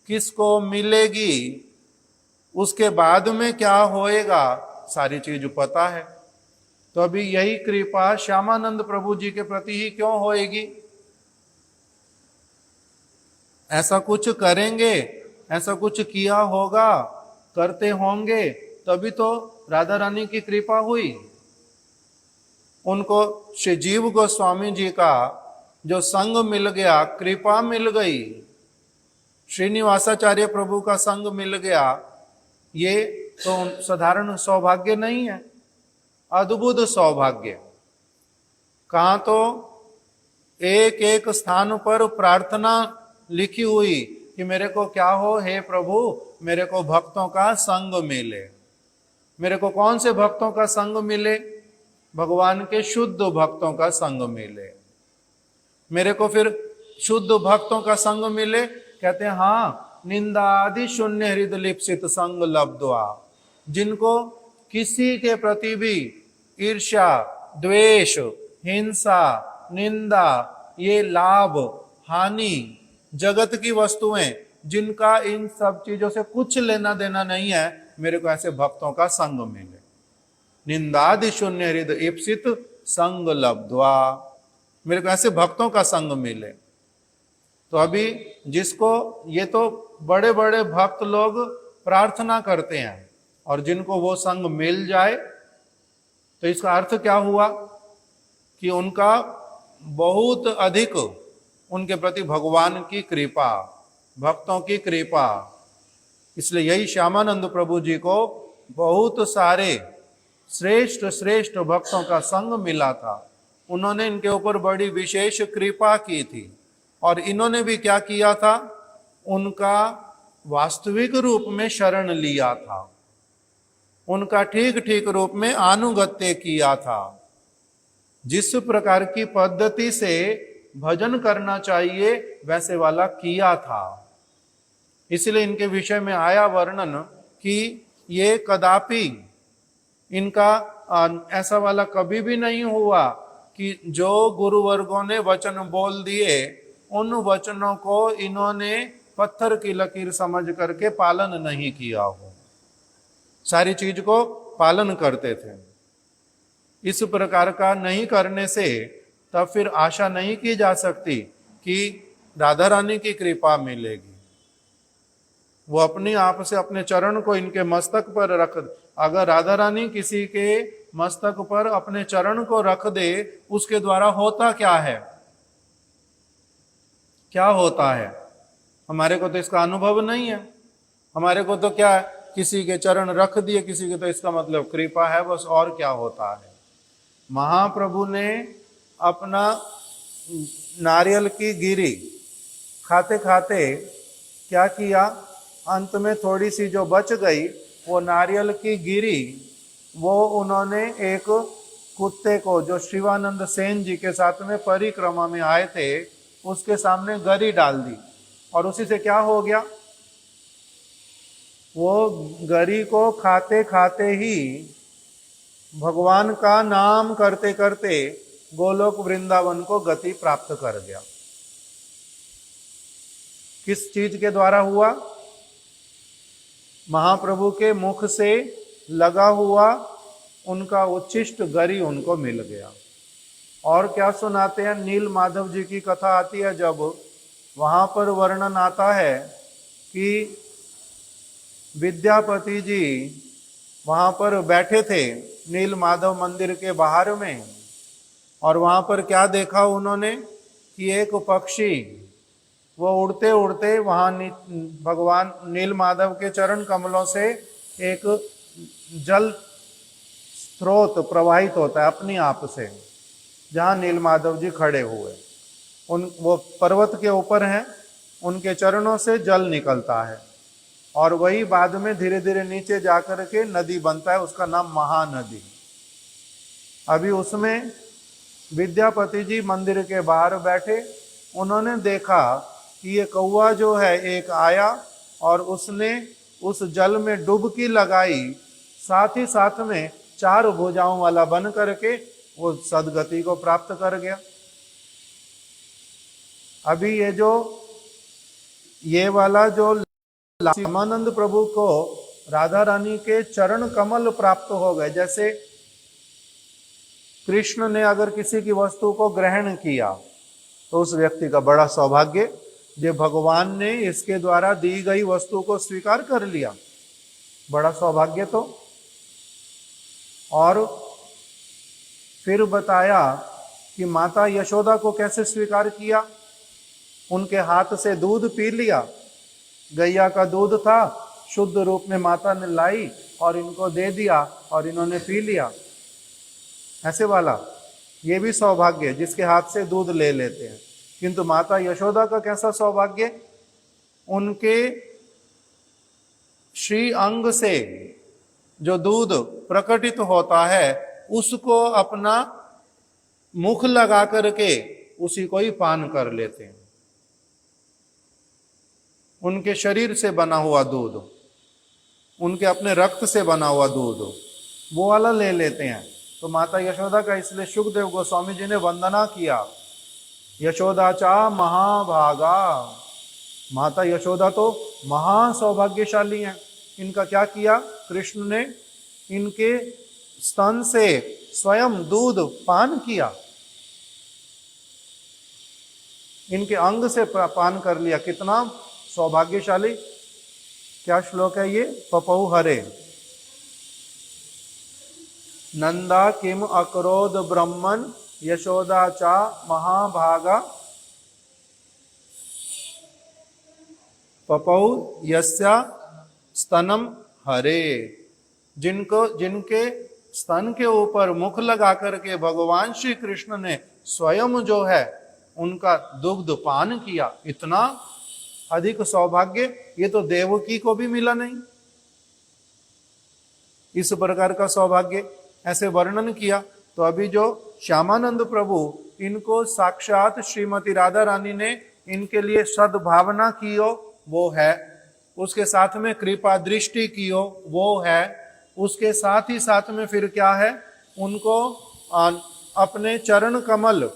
किसको मिलेगी, उसके बाद में क्या होएगा, सारी चीज पता है। तो अभी यही कृपा श्यामानंद प्रभु जी के प्रति ही क्यों होएगी? ऐसा कुछ करेंगे, ऐसा कुछ किया होगा करते होंगे तभी तो राधा रानी की कृपा हुई। उनको श्री जीव गोस्वामी जी का जो संग मिल गया, कृपा मिल गई, श्रीनिवासाचार्य प्रभु का संग मिल गया, ये तो साधारण सौभाग्य नहीं है, अद्भुत सौभाग्य। कहाँ तो एक एक स्थान पर प्रार्थना लिखी हुई कि मेरे को क्या हो, हे प्रभु मेरे को भक्तों का संग मिले। मेरे को कौन से भक्तों का संग मिले? भगवान के शुद्ध भक्तों का संग मिले। मेरे को फिर शुद्ध भक्तों का संग मिले, कहते हैं हाँ, निंदा आदि शून्य हृदय लिप्सित संग लब्ध्वा, जिनको किसी के प्रति भी ईर्ष्या, द्वेष, हिंसा, निंदा, ये लाभ हानि, जगत की वस्तुएं, जिनका इन सब चीजों से कुछ लेना देना नहीं है, मेरे को ऐसे भक्तों का संग मिले। निंदादि शून्य हृदय ईप्सित संग लब्ध्वा, मेरे को ऐसे भक्तों का संग मिले। तो अभी जिसको, ये तो बड़े बड़े भक्त लोग प्रार्थना करते हैं और जिनको वो संग मिल जाए, तो इसका अर्थ क्या हुआ कि उनका बहुत अधिक उनके प्रति भगवान की कृपा, भक्तों की कृपा। इसलिए यही श्यामानंद प्रभु जी को बहुत सारे श्रेष्ठ श्रेष्ठ भक्तों का संग मिला था। उन्होंने इनके ऊपर बड़ी विशेष कृपा की थी और इन्होंने भी क्या किया था, उनका वास्तविक रूप में शरण लिया था, उनका ठीक ठीक रूप में अनुगत्य किया था। जिस प्रकार की पद्धति से भजन करना चाहिए वैसे वाला किया था। इसलिए इनके विषय में आया वर्णन कि ये कदापि इनका ऐसा वाला कभी भी नहीं हुआ कि जो गुरु वर्गों ने वचन बोल दिए उन वचनों को इन्होंने पत्थर की लकीर समझ करके पालन नहीं किया हो, सारी चीज को पालन करते थे। इस प्रकार का नहीं करने से तब फिर आशा नहीं की जा सकती कि राधा रानी की कृपा मिलेगी। वो अपनी आप से अपने चरण को इनके मस्तक पर रख, अगर राधा रानी किसी के मस्तक पर अपने चरण को रख दे, उसके द्वारा होता क्या है, क्या होता है? हमारे को तो इसका अनुभव नहीं है। हमारे को तो क्या है, किसी के चरण रख दिए किसी के, तो इसका मतलब कृपा है बस, और क्या होता है। महाप्रभु ने अपना नारियल की गिरी खाते खाते क्या किया, अंत में थोड़ी सी जो बच गई वो नारियल की गिरी, वो उन्होंने एक कुत्ते को जो शिवानंद सेन जी के साथ में परिक्रमा में आए थे उसके सामने गरी डाल दी और उसी से क्या हो गया, वो गरी को खाते खाते ही भगवान का नाम करते करते गोलोक वृंदावन को गति प्राप्त कर गया। किस चीज के द्वारा हुआ? महाप्रभु के मुख से लगा हुआ उनका उच्छिष्ट गरी उनको मिल गया। और क्या सुनाते हैं, नील माधव जी की कथा आती है जब, वहां पर वर्णन आता है कि विद्यापति जी वहां पर बैठे थे नील माधव मंदिर के बाहर में, और वहां पर क्या देखा उन्होंने कि एक पक्षी वो उड़ते उड़ते वहां भगवान नील माधव के चरण कमलों से एक जल स्रोत प्रवाहित होता है अपने आप से, जहां नील माधव जी खड़े हुए, वो पर्वत के ऊपर हैं, उनके चरणों से जल निकलता है और वही बाद में धीरे धीरे नीचे जाकर के नदी बनता है, उसका नाम महानदी। अभी उसमें विद्यापति जी मंदिर के बाहर बैठे, उन्होंने देखा कि ये कौवा जो है एक आया और उसने उस जल में डुबकी लगाई, साथ ही साथ में 4 भुजाओं वाला बन करके वो सदगति को प्राप्त कर गया। अभी ये वाला जो श्यामानंद प्रभु को राधा रानी के चरण कमल प्राप्त हो गए, जैसे कृष्ण ने अगर किसी की वस्तु को ग्रहण किया तो उस व्यक्ति का बड़ा सौभाग्य, जो भगवान ने इसके द्वारा दी गई वस्तु को स्वीकार कर लिया। बड़ा सौभाग्य तो। और फिर बताया कि माता यशोदा को कैसे स्वीकार किया। उनके हाथ से दूध पी लिया, गैया का दूध था, शुद्ध रूप में माता ने लाई और इनको दे दिया और इन्होंने पी लिया। ऐसे वाला ये भी सौभाग्य, जिसके हाथ से दूध ले लेते हैं। किंतु माता यशोदा का कैसा सौभाग्य, उनके श्री अंग से जो दूध प्रकटित होता है उसको अपना मुख लगा करके उसी को ही पान कर लेते हैं। उनके शरीर से बना हुआ दूध, उनके अपने रक्त से बना हुआ दूध, वो वाला ले लेते हैं। तो माता यशोदा का इसलिए शुकदेव गोस्वामी जी ने वंदना किया, यशोदा चा महाभागा। माता यशोदा तो महा सौभाग्यशाली हैं। इनका क्या किया, कृष्ण ने इनके स्तन से स्वयं दूध पान किया, इनके अंग से पान कर लिया। कितना सौभाग्यशाली। क्या श्लोक है ये, पपौ हरे नंदा किम अक्रोध ब्रह्मन यशोदा चा महाभागा पपौ यस्या स्तनम हरे। जिनके स्तन के ऊपर मुख लगा करके भगवान श्री कृष्ण ने स्वयं जो है उनका दुग्ध पान किया, इतना अधिक सौभाग्य ये तो देवकी को भी मिला नहीं। इस प्रकार का सौभाग्य ऐसे वर्णन किया। तो अभी जो श्यामानंद प्रभु, इनको साक्षात श्रीमती राधा रानी ने इनके लिए सद्भावना की हो वो है, उसके साथ में कृपा दृष्टि की हो वो है, उसके साथ ही साथ में फिर क्या है, उनको अपने चरण कमल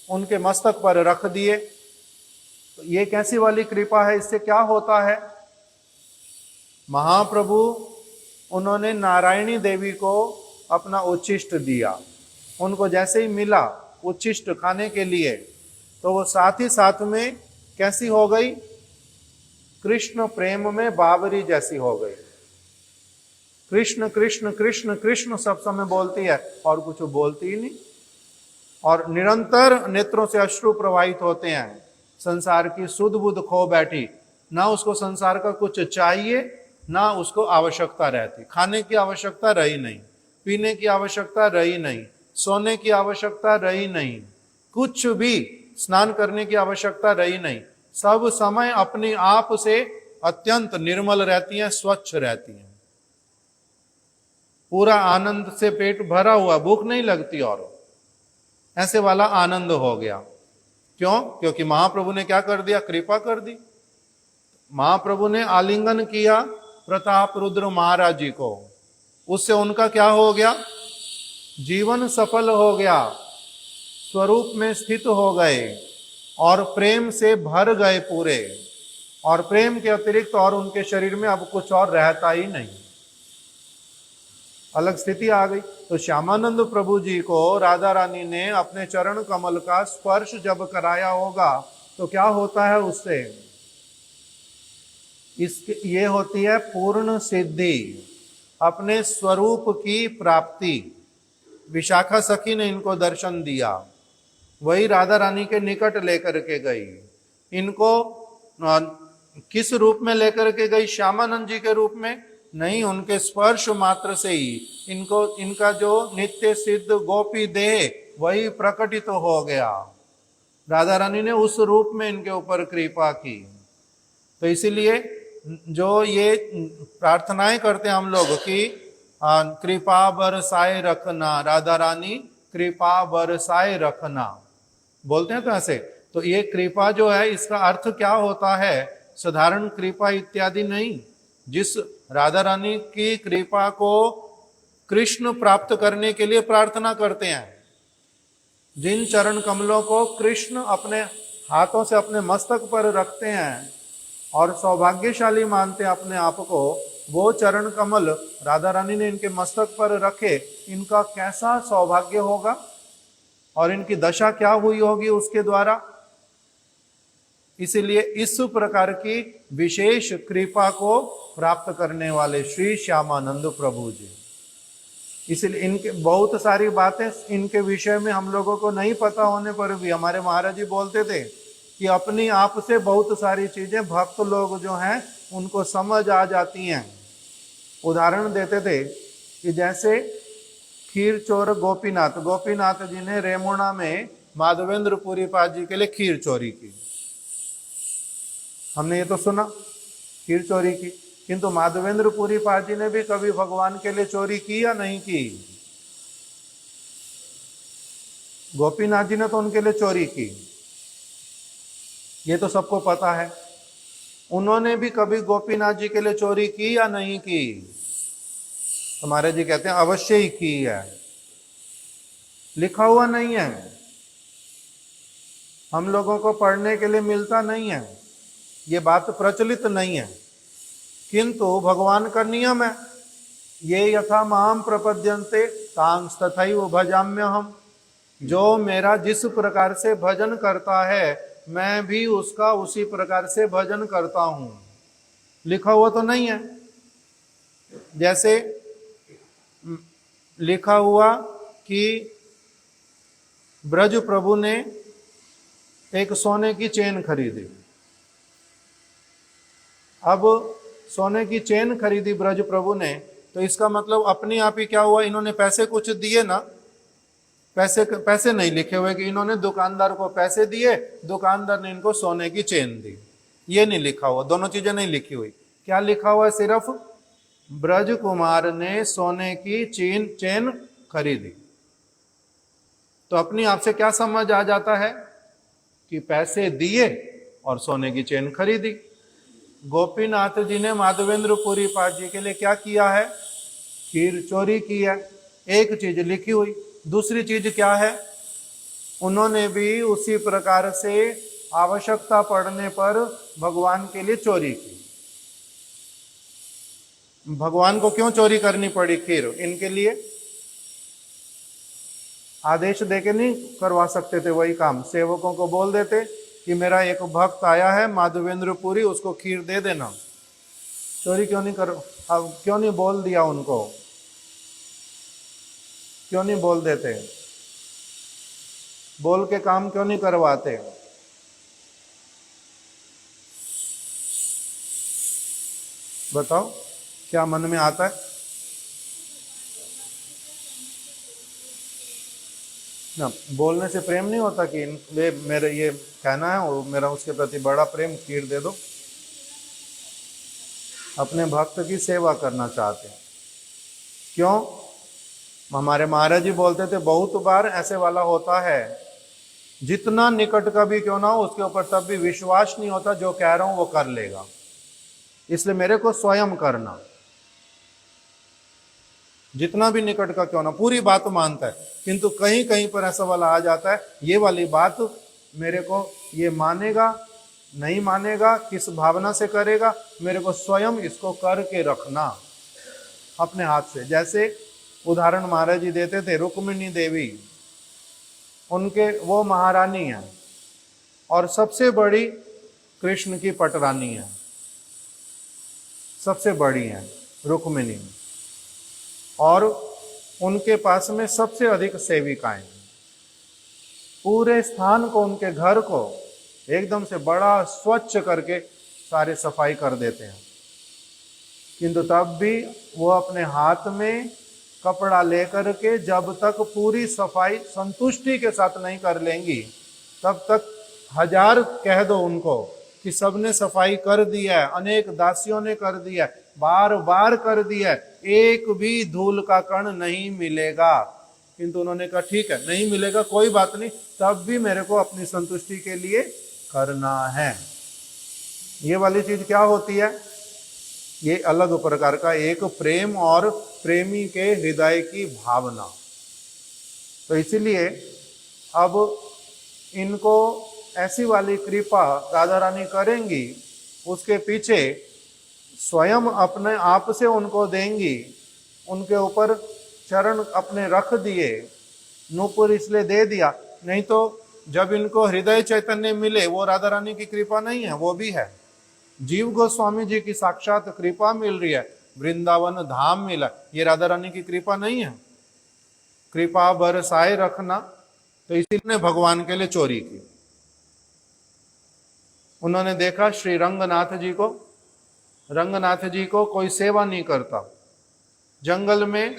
उनके मस्तक पर रख दिए। तो ये कैसी वाली कृपा है, इससे क्या होता है, महाप्रभु उन्होंने नारायणी देवी को अपना उच्छिष्ट दिया। उनको जैसे ही मिला उच्छिष्ट खाने के लिए, तो वो साथ ही साथ में कैसी हो गई, कृष्ण प्रेम में बावरी जैसी हो गई। कृष्ण कृष्ण कृष्ण कृष्ण सब समय बोलती है और कुछ बोलती ही नहीं, और निरंतर नेत्रों से अश्रु प्रवाहित होते हैं। संसार की सुध बुध खो बैठी, ना उसको संसार का कुछ चाहिए, ना उसको आवश्यकता रहती। खाने की आवश्यकता रही नहीं, पीने की आवश्यकता रही नहीं, सोने की आवश्यकता रही नहीं, कुछ भी स्नान करने की आवश्यकता रही नहीं। सब समय अपने आप से अत्यंत निर्मल रहती हैं, स्वच्छ रहती हैं, पूरा आनंद से पेट भरा हुआ, भूख नहीं लगती। और ऐसे वाला आनंद हो गया। क्यों? क्योंकि महाप्रभु ने क्या कर दिया, कृपा कर दी। महाप्रभु ने आलिंगन किया प्रताप रुद्र महाराज जी को, उससे उनका क्या हो गया, जीवन सफल हो गया, स्वरूप में स्थित हो गए और प्रेम से भर गए पूरे। और प्रेम के अतिरिक्त और उनके शरीर में अब कुछ और रहता ही नहीं, अलग स्थिति आ गई। तो श्यामानंद प्रभु जी को राधा रानी ने अपने चरण कमल का स्पर्श जब कराया होगा तो क्या होता है उससे, इसके ये होती है पूर्ण सिद्धि, अपने स्वरूप की प्राप्ति। विशाखा सखी ने इनको दर्शन दिया, वही राधा रानी के निकट लेकर के गई। इनको किस रूप में लेकर के गई, श्यामानंद जी के रूप में नहीं, उनके स्पर्श मात्र से ही इनको, इनका जो नित्य सिद्ध गोपी देह वही प्रकटित हो गया। राधा रानी ने उस रूप में इनके ऊपर कृपा की। तो इसीलिए जो ये प्रार्थनाएं करते हैं हम लोग कि कृपा बरसाए रखना, राधा रानी कृपा बरसाए रखना, बोलते हैं तो ऐसे। तो ये कृपा जो है इसका अर्थ क्या होता है, साधारण कृपा इत्यादि नहीं। जिस राधा रानी की कृपा को कृष्ण प्राप्त करने के लिए प्रार्थना करते हैं, जिन चरण कमलों को कृष्ण अपने हाथों से अपने मस्तक पर रखते हैं और सौभाग्यशाली मानते हैं अपने आप को, वो चरण कमल राधा रानी ने इनके मस्तक पर रखे, इनका कैसा सौभाग्य होगा और इनकी दशा क्या हुई होगी उसके द्वारा। इसीलिए इस प्रकार की विशेष कृपा को प्राप्त करने वाले श्री श्यामानंद प्रभु जी। इसलिए इनके बहुत सारी बातें इनके विषय में हम लोगों को नहीं पता होने पर भी हमारे महाराज जी बोलते थे कि अपनी आप से बहुत सारी चीजें भक्त लोग जो हैं उनको समझ आ जाती हैं। उदाहरण देते थे कि जैसे खीर चोर गोपीनाथ, गोपीनाथ जी ने रेमुणा में माधवेंद्र पुरी पाद जी के लिए खीर चोरी की। हमने ये तो सुना खीर चोरी की, किंतु माधवेंद्र पुरी पाद जी ने भी कभी भगवान के लिए चोरी की या नहीं की? गोपीनाथ जी ने तो उनके लिए चोरी की, ये तो सबको पता है। उन्होंने भी कभी गोपीनाथ जी के लिए चोरी की या नहीं की? तो महाराज जी कहते हैं अवश्य ही की है, लिखा हुआ नहीं है, हम लोगों को पढ़ने के लिए मिलता नहीं है, ये बात प्रचलित नहीं है, किंतु भगवान का नियम है, ये यथा माम प्रपद्यन्ते तांस तथैव भजाम्यहम्। जो मेरा जिस प्रकार से भजन करता है मैं भी उसका उसी प्रकार से भजन करता हूं। लिखा हुआ तो नहीं है। जैसे लिखा हुआ कि ब्रज प्रभु ने एक सोने की चेन खरीदी। अब सोने की चेन खरीदी ब्रज प्रभु ने, तो इसका मतलब अपने आप ही क्या हुआ, इन्होंने पैसे कुछ दिए ना, पैसे नहीं लिखे हुए कि इन्होंने दुकानदार को पैसे दिए, दुकानदार ने इनको सोने की चेन दी, ये नहीं लिखा हुआ, दोनों चीजें नहीं लिखी हुई। क्या लिखा हुआ है? सिर्फ ब्रज कुमार ने सोने की चेन खरीदी। तो अपनी आप से क्या समझ आ जाता है कि पैसे दिए और सोने की चेन खरीदी। गोपीनाथ जी ने माधवेंद्र पुरी पाद जी के लिए क्या किया है? खीर चोरी की है। एक चीज लिखी हुई, दूसरी चीज क्या है? उन्होंने भी उसी प्रकार से आवश्यकता पड़ने पर भगवान के लिए चोरी की। भगवान को क्यों चोरी करनी पड़ी खीर? इनके लिए आदेश देके नहीं करवा सकते थे वही काम? सेवकों को बोल देते कि मेरा एक भक्त आया है माधवेंद्र पुरी, उसको खीर दे देना। चोरी क्यों नहीं कर, अब क्यों नहीं बोल दिया उनको? क्यों नहीं बोल देते? बोल के काम क्यों नहीं करवाते? बताओ क्या मन में आता है ना? बोलने से प्रेम नहीं होता कि मेरे ये कहना है और मेरा उसके प्रति बड़ा प्रेम, खीर दे दो। अपने भक्त की सेवा करना चाहते हैं। क्यों? हमारे महाराज जी बोलते थे बहुत बार ऐसे वाला होता है, जितना निकट का भी क्यों ना हो उसके ऊपर तब भी विश्वास नहीं होता, जो कह रहा हूं वो कर लेगा, इसलिए मेरे को स्वयं करना। जितना भी निकट का क्यों ना, पूरी बात मानता है, किंतु कहीं कहीं पर ऐसा वाला आ जाता है, ये वाली बात मेरे को ये मानेगा नहीं मानेगा, किस भावना से करेगा, मेरे को स्वयं इसको करके रखना अपने हाथ से। जैसे उदाहरण महाराज जी देते थे, रुक्मिणी देवी, उनके वो महारानी है और सबसे बड़ी कृष्ण की पटरानी है, सबसे बड़ी है रुक्मिणी, और उनके पास में सबसे अधिक सेविकाएं। पूरे स्थान को, उनके घर को एकदम से बड़ा स्वच्छ करके सारे सफाई कर देते हैं, किंतु तब भी वो अपने हाथ में कपड़ा लेकर के जब तक पूरी सफाई संतुष्टि के साथ नहीं कर लेंगी, तब तक हजार कह दो उनको कि सबने सफाई कर दिया है, अनेक दासियों ने कर दिया है, बार बार कर दिया है, एक भी धूल का कण नहीं मिलेगा, किंतु उन्होंने कहा ठीक है नहीं मिलेगा कोई बात नहीं, तब भी मेरे को अपनी संतुष्टि के लिए करना है। ये वाली चीज क्या होती है? ये अलग प्रकार का एक प्रेम और प्रेमी के हृदय की भावना। तो इसीलिए अब इनको ऐसी वाली कृपा राधा रानी करेंगी, उसके पीछे स्वयं अपने आप से उनको देंगी, उनके ऊपर चरण अपने रख दिए, नूपुर इसलिए दे दिया, नहीं तो जब इनको हृदय चैतन्य मिले, वो राधा रानी की कृपा नहीं है, वो भी है। जीव गोस्वामी जी की साक्षात कृपा मिल रही है, वृंदावन धाम मिला, ये राधा रानी की कृपा नहीं है। कृपा बरसाए रखना, तो इसी ने भगवान के लिए चोरी की। उन्होंने देखा श्री रंगनाथ जी को कोई सेवा नहीं करता। जंगल में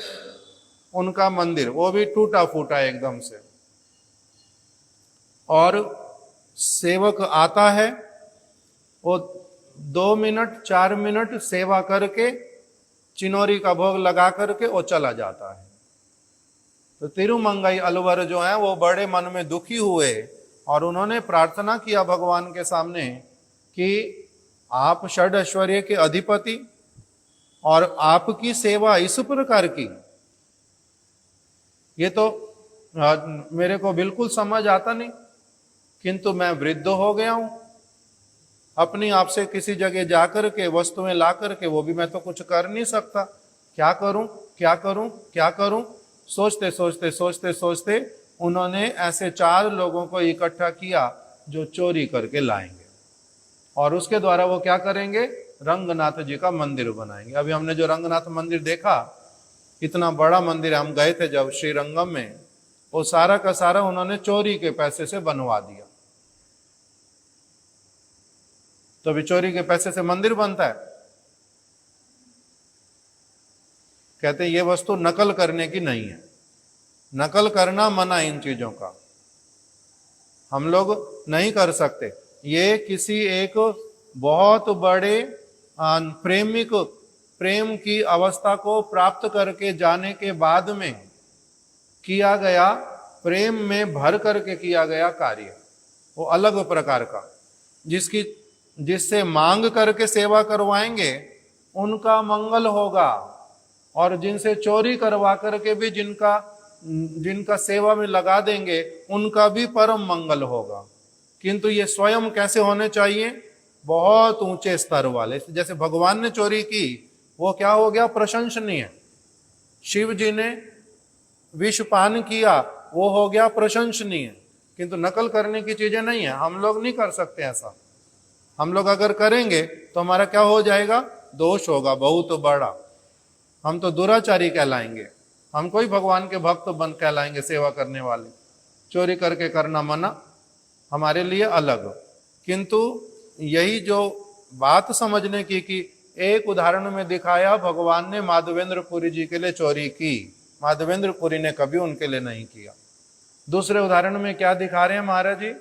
उनका मंदिर, वो भी टूटा फूटा एकदम से, और सेवक आता है, वो 2 मिनट 4 मिनट सेवा करके चिनोरी का भोग लगा करके वो चला जाता है। तो तिरुमंगई अलवर जो है वो बड़े मन में दुखी हुए और उन्होंने प्रार्थना किया भगवान के सामने कि आप षड ऐश्वर्य के अधिपति और आपकी सेवा इस प्रकार की, ये तो मेरे को बिल्कुल समझ आता नहीं, किंतु मैं वृद्ध हो गया हूं, अपनी आप से किसी जगह जाकर के वस्तुएं ला करके वो भी मैं तो कुछ कर नहीं सकता, क्या करूं क्या करूं क्या करूं। सोचते सोचते सोचते सोचते उन्होंने ऐसे 4 लोगों को इकट्ठा किया जो चोरी करके लाएंगे, और उसके द्वारा वो क्या करेंगे, रंगनाथ जी का मंदिर बनाएंगे। अभी हमने जो रंगनाथ मंदिर देखा, इतना बड़ा मंदिर, हम गए थे जब श्रीरंगम में, वो सारा का सारा उन्होंने चोरी के पैसे से बनवा दिया। तो भी चोरी के पैसे से मंदिर बनता है? कहते ये वस्तु नकल करने की नहीं है, नकल करना मना इन चीजों का, हम लोग नहीं कर सकते। ये किसी एक बहुत बड़े प्रेम की अवस्था को प्राप्त करके जाने के बाद में किया गया, प्रेम में भर करके किया गया कार्य, वो अलग प्रकार का। जिससे मांग करके सेवा करवाएंगे उनका मंगल होगा, और जिनसे चोरी करवा करके भी जिनका सेवा में लगा देंगे उनका भी परम मंगल होगा। किंतु ये स्वयं कैसे होने चाहिए, बहुत ऊंचे स्तर वाले। जैसे भगवान ने चोरी की, वो क्या हो गया, प्रशंसनीय। शिव जी ने विष पान किया, वो हो गया प्रशंसनीय। किंतु नकल करने की चीजें नहीं है, हम लोग नहीं कर सकते ऐसा। हम लोग अगर करेंगे तो हमारा क्या हो जाएगा, दोष होगा बहुत बड़ा, हम तो दुराचारी कहलाएंगे, हम कोई भगवान के भक्त बन कहलाएंगे, सेवा करने वाले। चोरी करके करना मना, हमारे लिए अलग। किंतु यही जो बात समझने की कि एक उदाहरण में दिखाया, भगवान ने माधवेंद्र पुरी जी के लिए चोरी की, माधवेंद्र पुरी ने कभी उनके लिए नहीं किया। दूसरे उदाहरण में क्या दिखा रहे हैं महाराज जी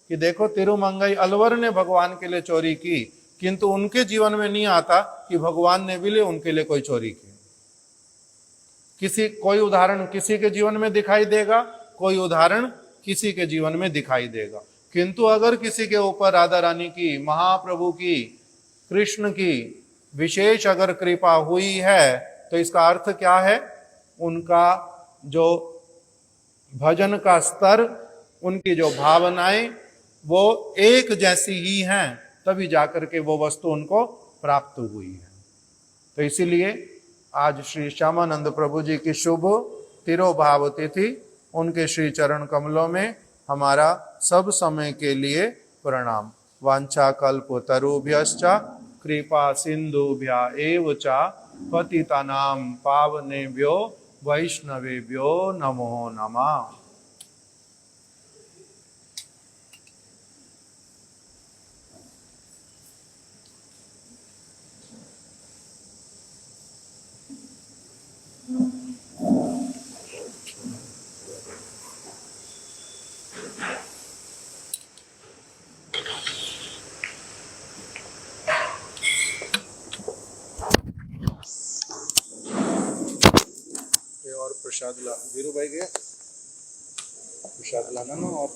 कि देखो तिरुमंगई अलवर ने भगवान के लिए चोरी की, किंतु उनके जीवन में नहीं आता कि भगवान ने भी उनके लिए कोई चोरी की। कोई उदाहरण किसी के जीवन में दिखाई देगा, कोई उदाहरण किसी के जीवन में दिखाई देगा। किंतु अगर किसी के ऊपर राधा रानी की, महाप्रभु की, कृष्ण की विशेष अगर कृपा हुई है, तो इसका अर्थ क्या है, उनका जो भजन का स्तर, उनकी जो भावनाएं वो एक जैसी ही हैं, तभी जाकर के वो वस्तु उनको प्राप्त हुई है। तो इसीलिए आज श्री श्यामानंद प्रभु जी की शुभ तिरोभाव तिथि, उनके श्री चरण कमलों में हमारा सब समय के लिए प्रणाम। वांछा कल्प तरुभ्यश्च कृपा सिंधुभ्या एव च पतितानां पावनेभ्यो वैष्णवेभ्यो नमो नमः। और प्रसाद ला, वीरू भाई गया प्रसाद लाना ना। और